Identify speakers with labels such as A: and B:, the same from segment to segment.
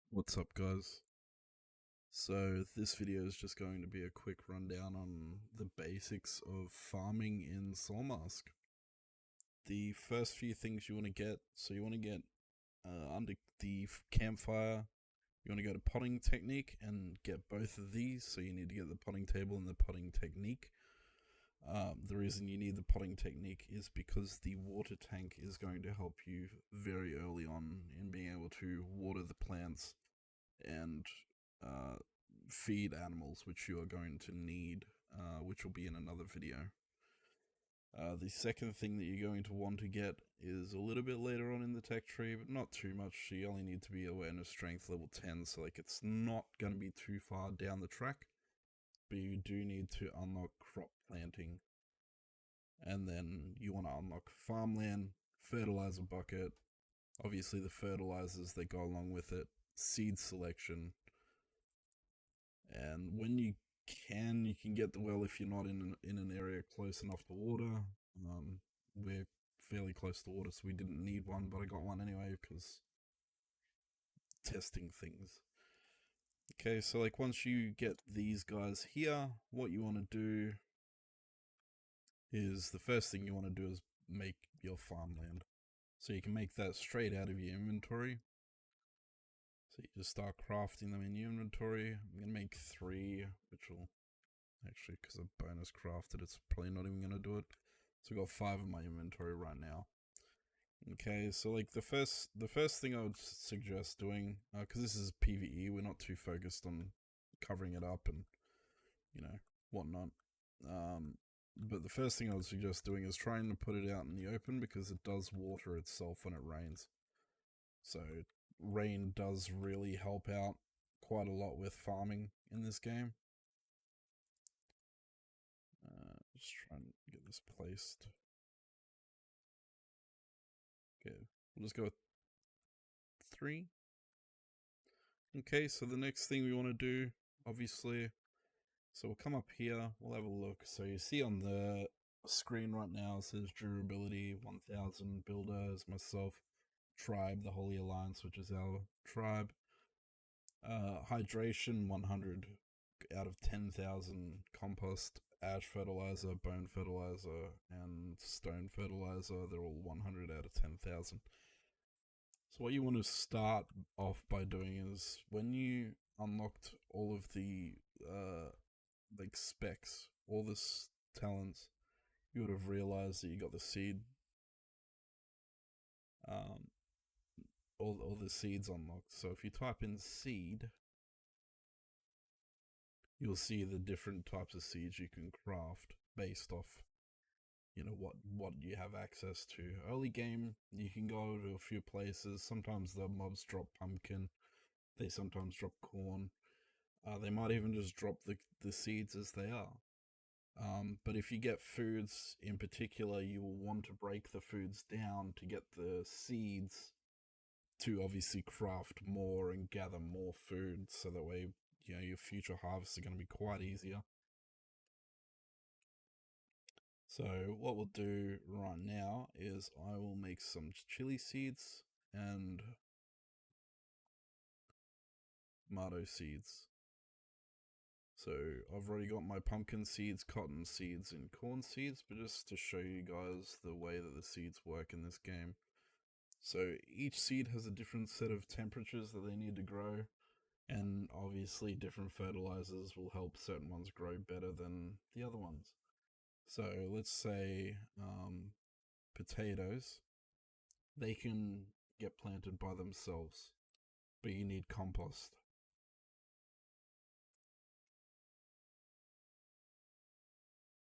A: What's up, guys? So this video is just going to be a quick rundown on the basics of farming in Soulmask. The first few things you want to get, so you want to get under the campfire, you want to go to potting technique and get both of these. So you need to get the potting table and the potting technique. The reason you need the potting technique is because the water tank is going to help you very early on in being able to water the plants and uh, feed animals, which you are going to need, which will be in another video. The second thing that you're going to want to get is a little bit later on in the tech tree, but not too much. You only need to be awareness strength level 10, so like it's not going to be too far down the track, but you do need to unlock crop planting. And then you want to unlock farmland, fertilizer bucket, obviously the fertilizers that go along with it, seed selection, and when you can get the well if you're not in an area close enough to water. We're fairly close to water, so we didn't need one, but I got one anyway because testing things. Okay, so like once you get these guys here, what you want to do is the first thing you want to do is make your farmland. So you can make that straight out of your inventory. So you just start crafting them in your inventory. I'm going to make 3, which will actually, because I've bonus crafted, it's probably not even going to do it. So I've got 5 in my inventory right now. Okay, so like the first thing I would suggest doing, because this is PvE, we're not too focused on covering it up and, you know, whatnot. But the first thing I would suggest doing is trying to put it out in the open, because it does water itself when it rains. So rain does really help out quite a lot with farming in this game. Just trying to get this placed. Okay, we'll just go with 3. Okay, so the next thing we want to do, obviously, so we'll come up here, we'll have a look. So you see on the screen right now, it says durability 1000, builders, myself, tribe, the Holy Alliance, which is our tribe. Hydration 100 out of 10,000, compost, ash fertilizer, bone fertilizer, and stone fertilizer, they're all 100 out of 10,000. So what you want to start off by doing is when you unlocked all of the like specs, all the talents, you would have realized that you got the seed, all the seeds unlocked. So if you type in seed, you'll see the different types of seeds you can craft based off, you know, what you have access to. Early game, you can go to a few places. Sometimes the mobs drop pumpkin, they sometimes drop corn. They might even just drop the seeds as they are. But if you get foods in particular, you will want to break the foods down to get the seeds to obviously craft more and gather more food, so that way, you know, your future harvests are going to be quite easier. So what we'll do right now is I will make some chili seeds and tomato seeds. So I've already got my pumpkin seeds, cotton seeds, and corn seeds, but just to show you guys the way that the seeds work in this game. So each seed has a different set of temperatures that they need to grow, and obviously different fertilizers will help certain ones grow better than the other ones. So let's say potatoes, they can get planted by themselves, but you need compost.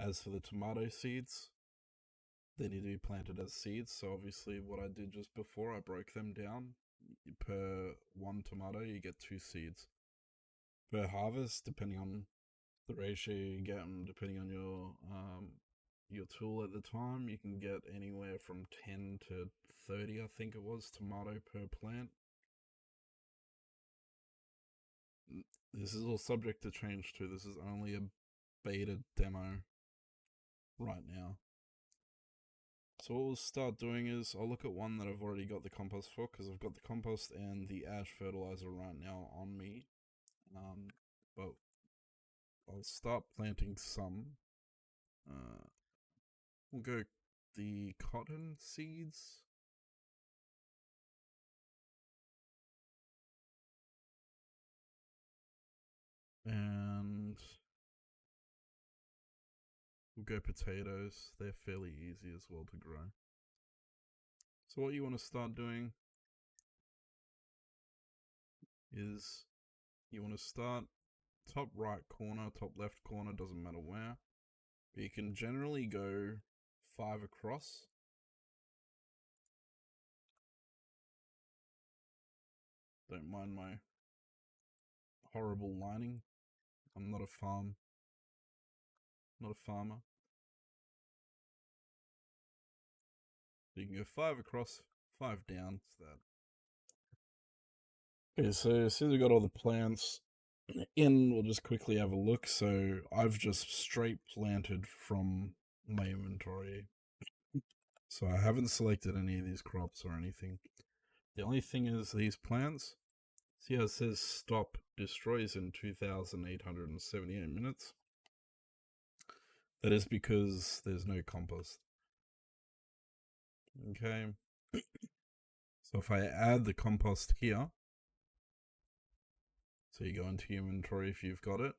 A: As for the tomato seeds, they need to be planted as seeds. So obviously what I did just before, I broke them down. Per 1 tomato, you get 2 seeds. Per harvest, depending on the ratio you get and depending on your tool at the time, you can get anywhere from 10 to 30, I think it was, tomato per plant. This is all subject to change too. This is only a beta demo right now. So what we'll start doing is I'll look at one that I've already got the compost for, because I've got the compost and the ash fertilizer right now on me. But I'll start planting some. We'll go the cotton seeds. And we'll go potatoes. They're fairly easy as well to grow. So what you want to start doing is you want to start top right corner, top left corner, doesn't matter where. But you can generally go 5 across. Don't mind my horrible lining. I'm not a farmer. So you can go 5 across, 5 down. It's that. Okay, so since we got all the plants in, we'll just quickly have a look. So I've just straight planted from my inventory. So I haven't selected any of these crops or anything. The only thing is these plants. See how it says stop destroys in 2,878 minutes? That is because there's no compost. Okay. So if I add the compost here, so you go into your inventory if you've got it,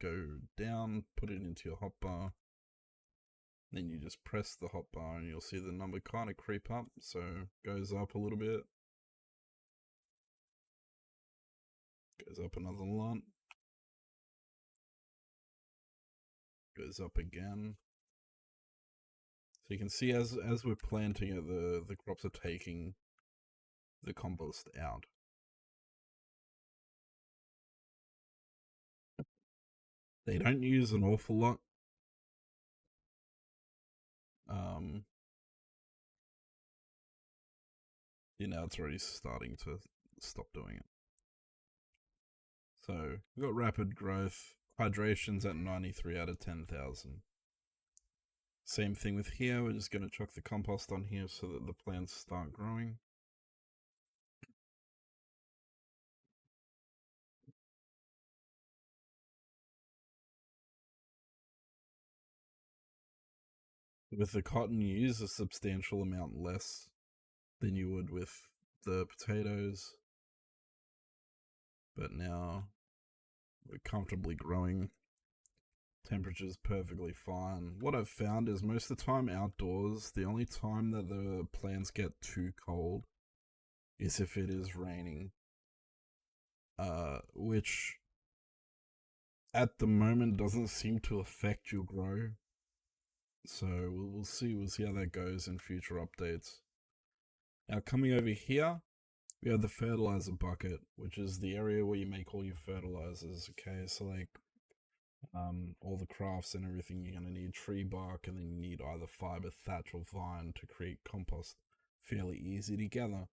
A: go down, put it into your hotbar, then you just press the hotbar and you'll see the number kind of creep up, so goes up a little bit, goes up another lot, goes up again. So you can see as we're planting it, the crops are taking the compost out. They don't use an awful lot. Now it's already starting to stop doing it. So we've got rapid growth. Hydration's at 93 out of 10,000. Same thing with here. We're just going to chuck the compost on here so that the plants start growing. With the cotton, you use a substantial amount less than you would with the potatoes. But now we're comfortably growing. Temperature's perfectly fine. What I've found is most of the time outdoors, the only time that the plants get too cold is if it is raining. Which at the moment doesn't seem to affect your grow. So we'll see how that goes in future updates. Now coming over here, we have the fertilizer bucket, which is the area where you make all your fertilizers. Okay, so like all the crafts and everything, you're gonna need tree bark, and then you need either fiber, thatch, or vine to create compost. Fairly easy to gather.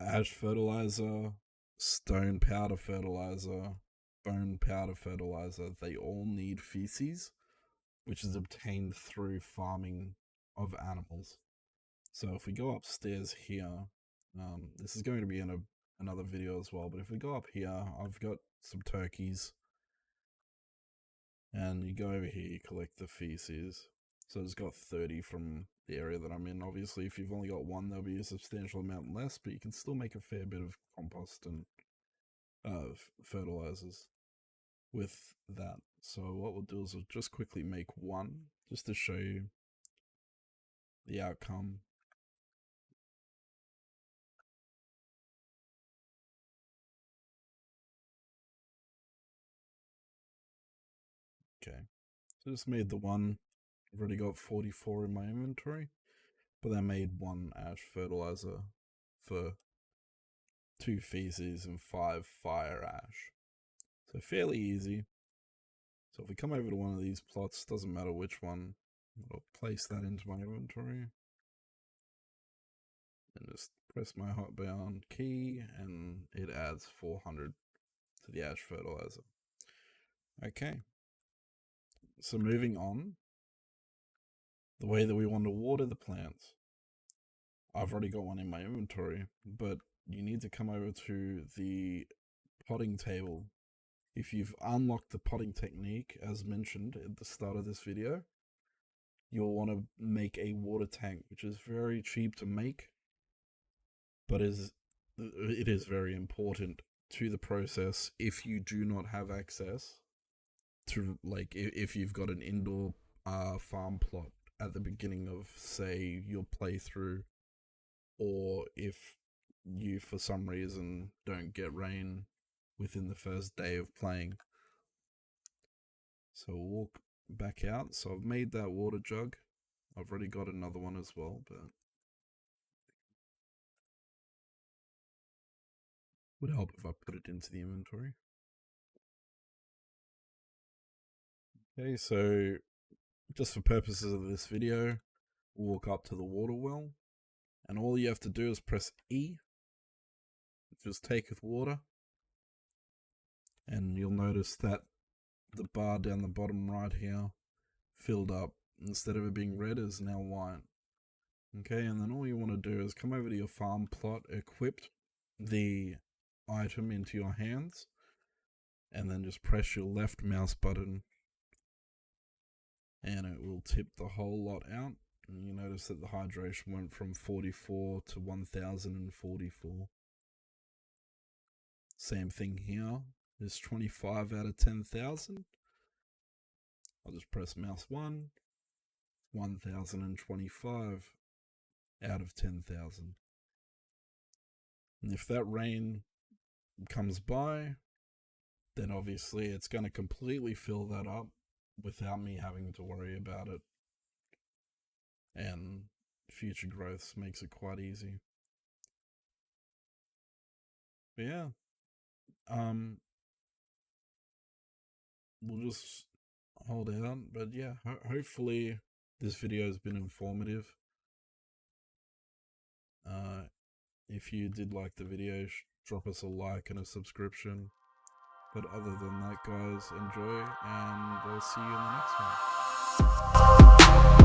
A: Ash fertilizer, stone powder fertilizer, bone powder fertilizer, they all need feces, which is obtained through farming of animals. So if we go upstairs here, this is going to be in another video as well, but if we go up here, I've got some turkeys, and you go over here, you collect the feces. So it's got 30 from the area that I'm in. Obviously, if you've only got one, there'll be a substantial amount less, but you can still make a fair bit of compost and fertilizers with that. So what we'll do is we'll just quickly make one, just to show you the outcome. Okay, so just made the one. I've already got 44 in my inventory, but I made one ash fertilizer for 2 feces and 5 fire ash. So fairly easy. So if we come over to one of these plots, doesn't matter which one, I'll place that into my inventory. And just press my hotbound key, and it adds 400 to the ash fertilizer. Okay. So moving on, the way that we want to water the plants. I've already got one in my inventory, but you need to come over to the potting table. If you've unlocked the potting technique, as mentioned at the start of this video, you'll want to make a water tank, which is very cheap to make, but it is very important to the process if you do not have access to, like, if you've got an indoor farm plot at the beginning of, say, your playthrough, or if you for some reason don't get rain within the first day of playing. So we'll walk back out. So I've made that water jug. I've already got another one as well, but would help if I put it into the inventory. Okay, so just for purposes of this video, we'll walk up to the water well, and all you have to do is press E, which is taketh water, and you'll notice that the bar down the bottom right here filled up. Instead of it being red, is now white. Okay, and then all you want to do is come over to your farm plot, equip the item into your hands, and then just press your left mouse button and it will tip the whole lot out. And you notice that the hydration went from 44 to 1044. Same thing here. There's 25 out of 10,000. I'll just press mouse 1. 1025 out of 10,000. And if that rain comes by, then obviously it's going to completely fill that up without me having to worry about it. And future growths makes it quite easy. But yeah, we'll just hold out. But yeah, hopefully this video has been informative. If you did like the video, drop us a like and a subscription. But other than that, guys, enjoy, and I'll see you in the next one.